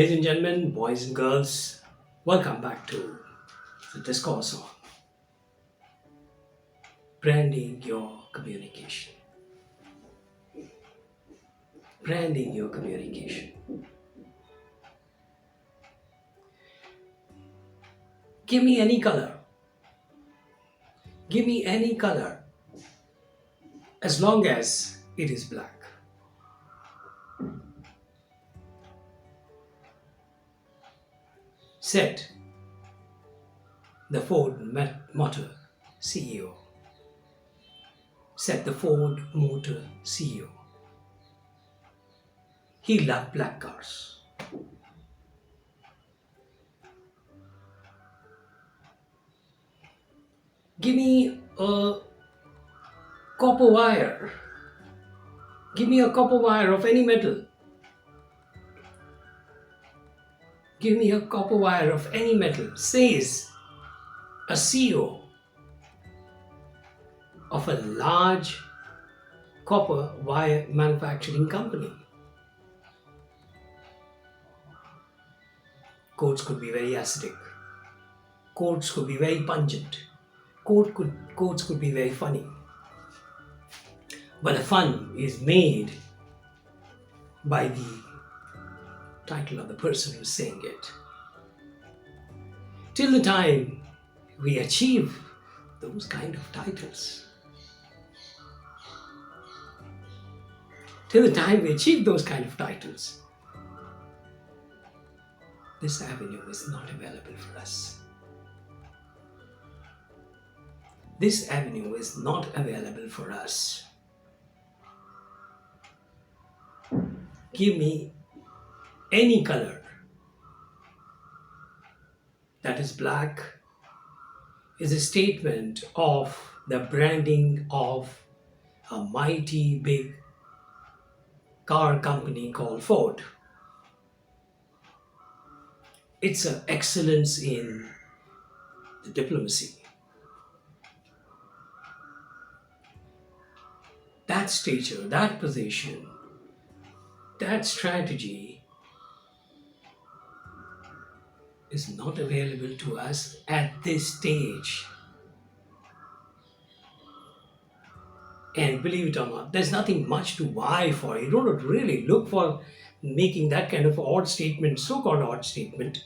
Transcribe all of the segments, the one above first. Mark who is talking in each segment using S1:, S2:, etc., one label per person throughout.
S1: Ladies and gentlemen, boys and girls, welcome back to the discourse on branding your communication. Branding your communication. Give me any color. Give me any color as long as it is black. Said the Ford Motor CEO. Said the Ford Motor CEO. He loved black cars. Give me a copper wire. Give me a copper wire of any metal. Give me a copper wire of any metal, says a CEO of a large copper wire manufacturing company. Quotes could be very acidic. Quotes could be very pungent. Quotes could be very funny. But the fun is made by the title of the person who's saying it. Till the time we achieve those kind of titles, this avenue is not available for us. This avenue is not available for us. Give me any color that is black is a statement of the branding of a mighty big car company called Ford. It's an excellence in the diplomacy. That stature, that position, that strategy is not available to us at this stage. And believe it or not, there's nothing much to vie for. You don't really look for making that kind of odd statement, so-called odd statement.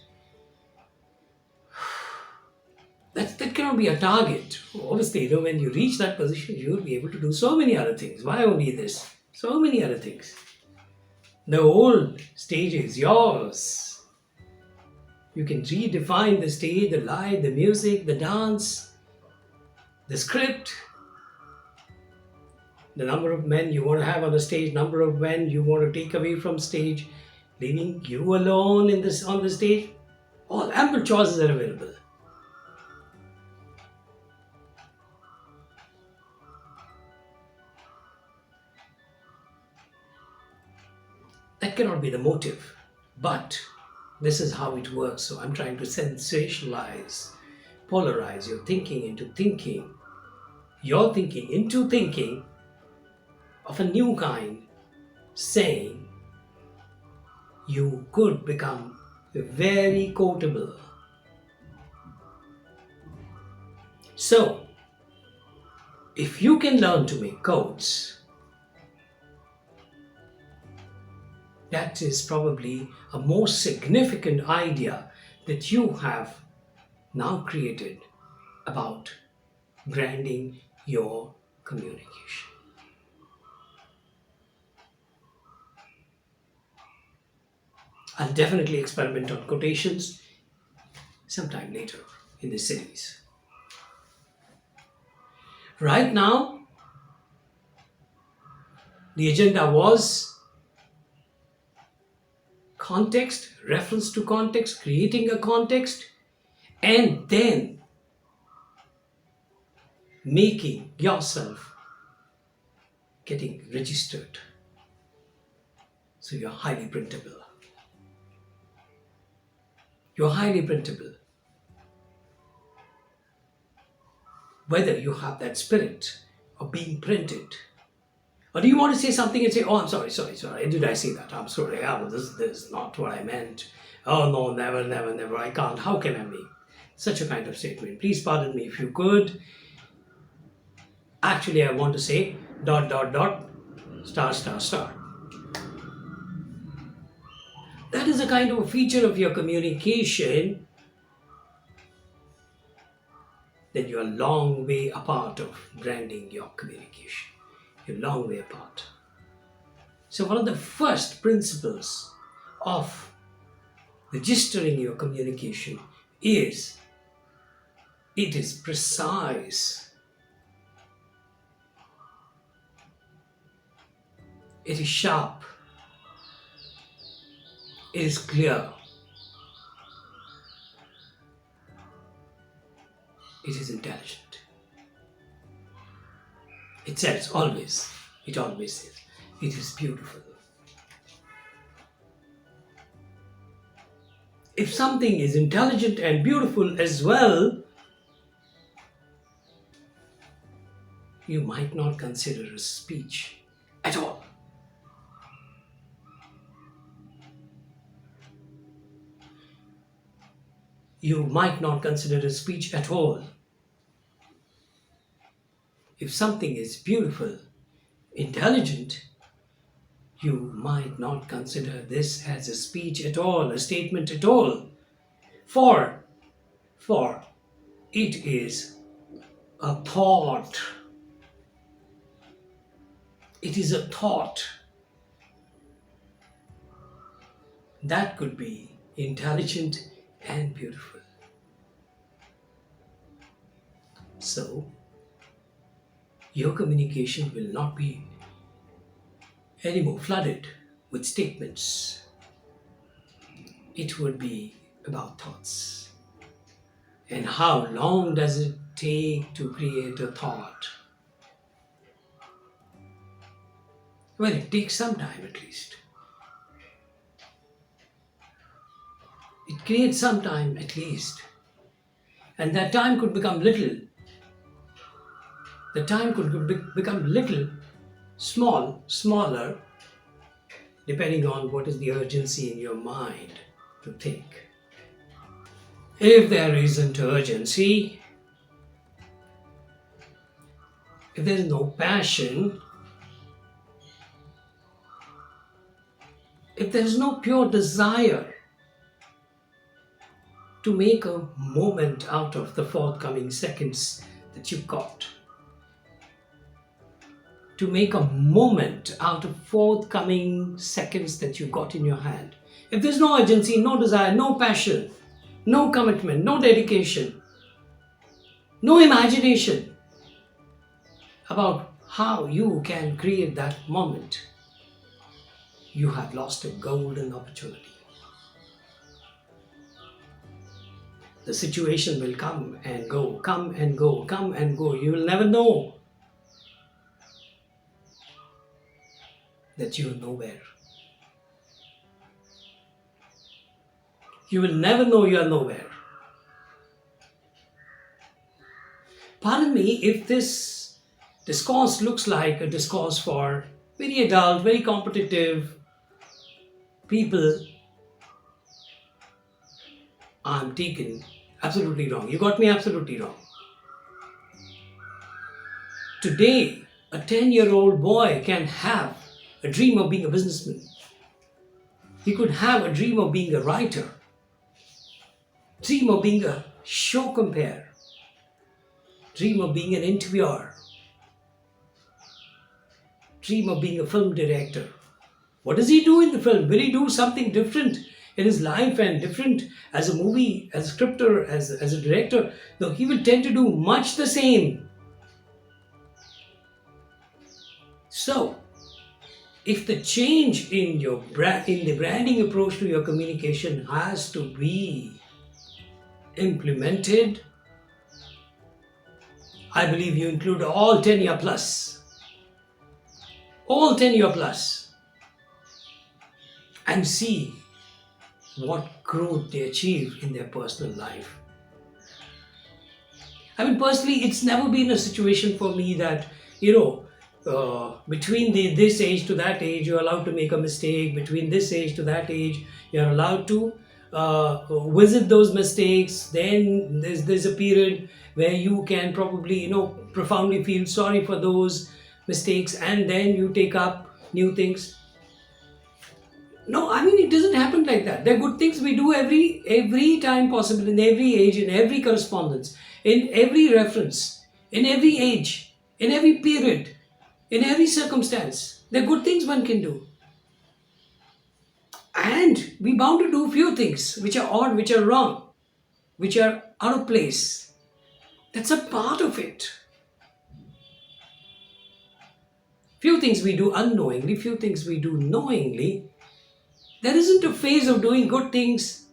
S1: That cannot be a target. Obviously, when you reach that position, you'll be able to do so many other things. Why only this? So many other things. The whole stage is yours. You can redefine the stage, the light, the music, the dance, the script, the number of men you want to have on the stage, number of men you want to take away from stage, leaving you alone on the stage. All ample choices are available. That cannot be the motive, but this is how it works. So I'm trying to sensationalize, polarize your thinking into thinking, your thinking into thinking of a new kind, saying you could become very quotable. So, if you can learn to make quotes, that is probably a more significant idea that you have now created about branding your communication. I'll definitely experiment on quotations sometime later in this series. Right now, the agenda was context, reference to context, creating a context, and then making yourself getting registered. So you're highly printable. You're highly printable. Whether you have that spirit of being printed, or do you want to say something and say, oh, I'm sorry, did I say that? I'm sorry, this is not what I meant. Oh no, never, never, never. I can't. How can I make such a kind of statement? Please pardon me if you could. Actually, I want to say dot dot dot star star star. That is a kind of a feature of your communication that you are a long way apart of branding your communication. You're a long way apart. So, one of the first principles of registering your communication is it is precise, it is sharp, it is clear, it is intelligent. It says always, it always says, it is beautiful. If something is intelligent and beautiful as well, you might not consider a speech at all. You might not consider a speech at all. If something is beautiful, intelligent, you might not consider this as a speech at all, a statement at all. For it is a thought. It is a thought that could be intelligent and beautiful. So, your communication will not be anymore flooded with statements. It would be about thoughts. And how long does it take to create a thought? Well, it takes some time at least. It creates some time at least. And that time could become little. The time could become little, small, smaller, depending on what is the urgency in your mind to think. If there isn't urgency, if there is no passion, if there is no pure desire to make a moment out of the forthcoming seconds that you got, to make a moment out of forthcoming seconds that you got in your hand. If there's no urgency, no desire, no passion, no commitment, no dedication, no imagination about how you can create that moment, you have lost a golden opportunity. The situation will come and go, come and go, come and go. You will never know that you are nowhere. You will never know you are nowhere. Pardon me if this discourse looks like a discourse for very adult, very competitive people. I'm taken absolutely wrong. You got me absolutely wrong. Today, a 10-year-old boy can have a dream of being a businessman. He could have a dream of being a writer, dream of being a show compare, dream of being an interviewer, dream of being a film director. What does he do in the film? Will he do something different in his life and different as a movie, as a scripter, as a director? No, he will tend to do much the same. So, if the change in your in the branding approach to your communication has to be implemented, I believe you include all 10-year plus. All 10-year plus. And see what growth they achieve in their personal life. I mean, personally, it's never been a situation for me that, between this age to that age, you're allowed to make a mistake. Between this age to that age, you're allowed to visit those mistakes. Then there's a period where you can probably, profoundly feel sorry for those mistakes, and then you take up new things. No, I mean, it doesn't happen like that. There are good things we do every time possible, in every age, in every correspondence, in every reference, in every age, in every period, in every circumstance. There are good things one can do. And we bound to do few things which are odd, which are wrong, which are out of place. That's a part of it. Few things we do unknowingly, few things we do knowingly. There isn't a phase of doing good things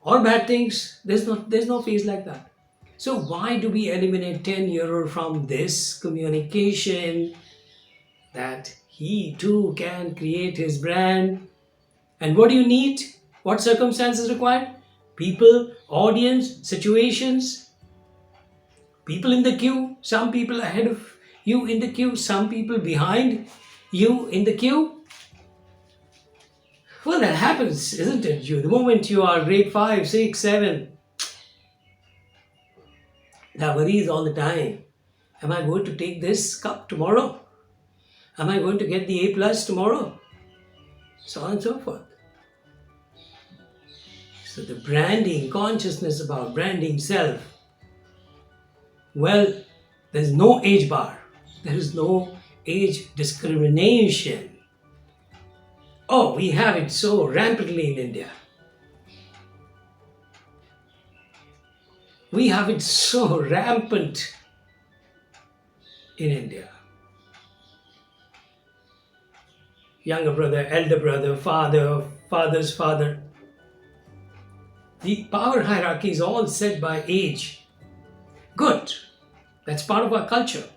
S1: or bad things. There's no phase like that. So why do we eliminate 10-year from this communication, that he too can create his brand? And what do you need? What circumstances required? People, audience, situations, people in the queue, some people ahead of you in the queue, some people behind you in the queue. Well, that happens, isn't it? The moment you are grade 5, 6, 7, that worries all the time. Am I going to take this cup tomorrow? Am I going to get the A plus tomorrow? So on and so forth. So the branding, consciousness about branding self, well, there's no age bar. There is no age discrimination. Oh, we have it so rampantly in India. We have it so rampant in India. Younger brother, elder brother, father, father's father. The power hierarchy is all set by age. Good. That's part of our culture.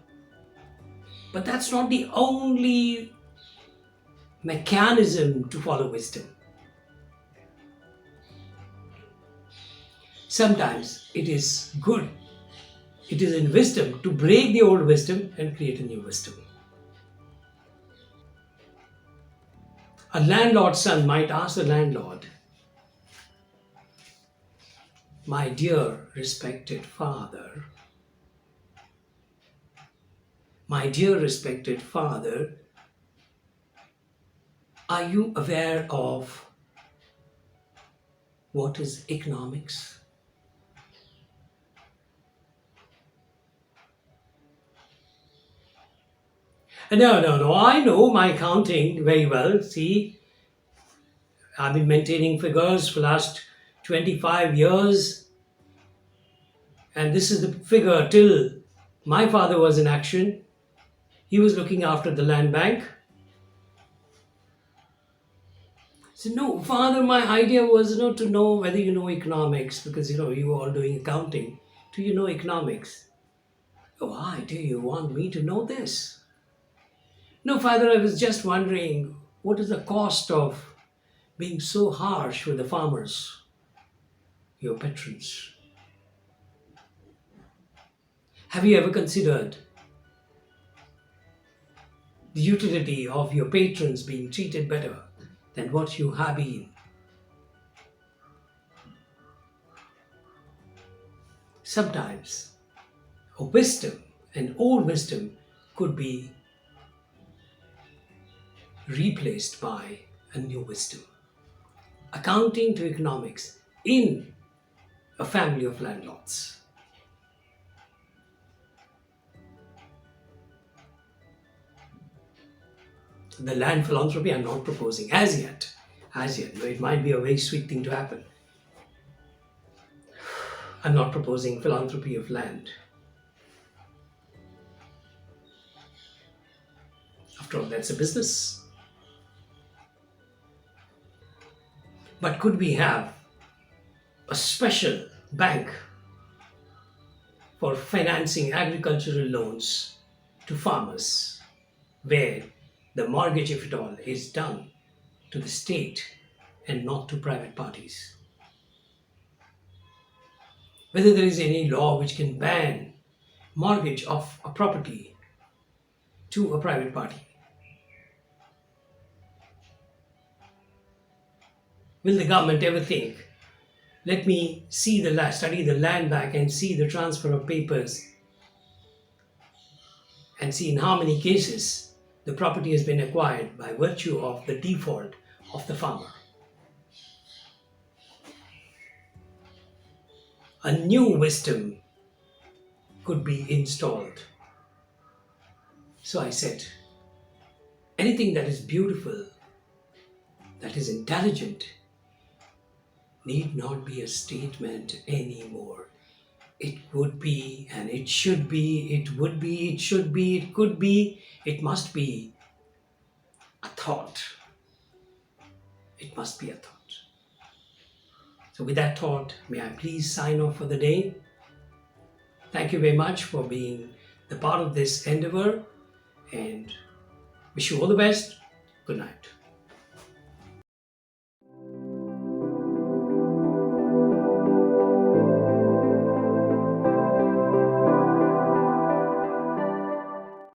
S1: But that's not the only mechanism to follow wisdom. Sometimes it is good, it is in wisdom to break the old wisdom and create a new wisdom. A landlord's son might ask the landlord, "My dear respected father, my dear respected father, are you aware of what is economics?" No, no, no. I know my accounting very well. See, I've been maintaining figures for last 25 years, and this is the figure till my father was in action. He was looking after the land bank. So no, father, my idea was to know whether you know economics, because you were all doing accounting. Do you know economics? Why do you want me to know this? No, father, I was just wondering, what is the cost of being so harsh with the farmers, your patrons? Have you ever considered the utility of your patrons being treated better than what you have been? Sometimes a wisdom, an old wisdom, could be replaced by a new wisdom. Accounting to economics in a family of landlords. The land philanthropy I'm not proposing as yet. As yet. It might be a very sweet thing to happen. I'm not proposing philanthropy of land. After all, that's a business. But could we have a special bank for financing agricultural loans to farmers, where the mortgage, if at all, is done to the state and not to private parties? Whether there is any law which can ban mortgage of a property to a private party. Will the government ever think Let me study the land back and see the transfer of papers and see in how many cases the property has been acquired by virtue of the default of the farmer. A new wisdom could be installed. So I said, anything that is beautiful, that is intelligent, need not be a statement anymore. It would be, and it should be, it would be, it should be, it could be, it must be a thought. It must be a thought. So, with that thought, may I please sign off for the day. Thank you very much for being the part of this endeavor and wish you all the best. Good night.